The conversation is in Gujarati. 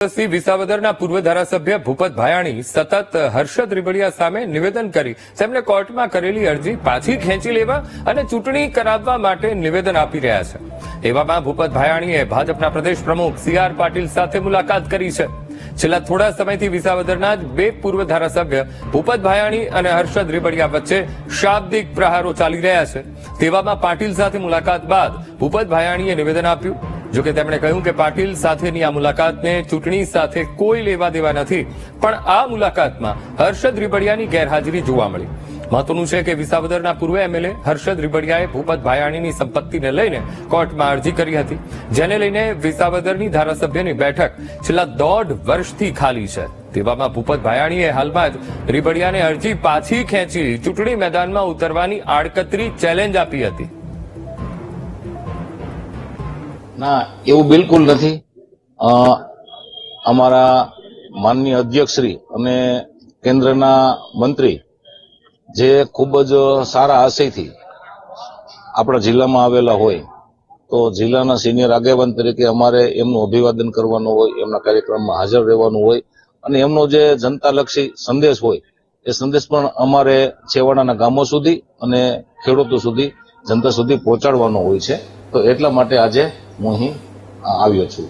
વિસાવદરના પૂર્વ ધારાસભ્ય ભૂપત ભાયાણી સતત હર્ષદ રીબડિયા સામે નિવેદન કરી તેમને કોર્ટમાં કરેલી અરજી પાછી ખેંચી લેવા અને ચૂંટણી કરાવવા માટે નિવેદન આપી રહ્યા છે। એવામાં ભૂપત ભાયાણીએ ભાજપના પ્રદેશ પ્રમુખ સી.આર. પાટીલ સાથે મુલાકાત કરી છે। છેલ્લા થોડા સમયથી વિસાવદરના જ બે પૂર્વ ધારાસભ્ય ભૂપત ભાયાણી અને હર્ષદ રીબડિયા વચ્ચે શાબ્દિક પ્રહારો ચાલી રહ્યા છે। તેવામાં પાટીલ સાથે મુલાકાત બાદ ભૂપત ભાયાણીએ નિવેદન આપ્યું। જો કે તેમણે કહ્યું કે પાટીલ સાથેની આ મુલાકાતને ચૂંટણી સાથે કોઈ લેવા દેવા નથી, પણ આ મુલાકાતમાં હર્ષદ રીબડિયાની ગેરહાજરી જોવા મળી। મહત્વનું છે કે વિસાવદરના પૂર્વ એમએલએ હર્ષદ રીબડિયાએ ભૂપત ભાયાણીની સંપત્તિને લઈને કોર્ટમાં અરજી કરી હતી, જેને લઈને વિસાવદરની ધારાસભ્યની બેઠક છેલ્લા 1.5 વર્ષથી ખાલી છે। તેવામાં ભૂપત ભાયાણીએ હાલમાં જ રીબડિયાને અરજી પાછી ખેંચી ચૂંટણી મેદાનમાં ઉતરવાની આડકતરી ચેલેન્જ આપી હતી। ના, એવું બિલકુલ નથી। અમારા માનનીય અધ્યક્ષશ્રી અને કેન્દ્રના મંત્રી જે ખૂબ જ સારા આશયથી આપણા જિલ્લામાં આવેલા હોય, તો જિલ્લાના સિનિયર આગેવાન તરીકે અમારે એમનું અભિવાદન કરવાનું હોય, એમના કાર્યક્રમમાં હાજર રહેવાનું હોય અને એમનો જે જનતાલક્ષી સંદેશ હોય એ સંદેશ પણ અમારે છેવાડાના ગામો સુધી અને ખેડૂતો સુધી, જનતા સુધી પહોંચાડવાનો હોય છે। તો એટલા માટે આજે હું અહીં આવ્યો છું।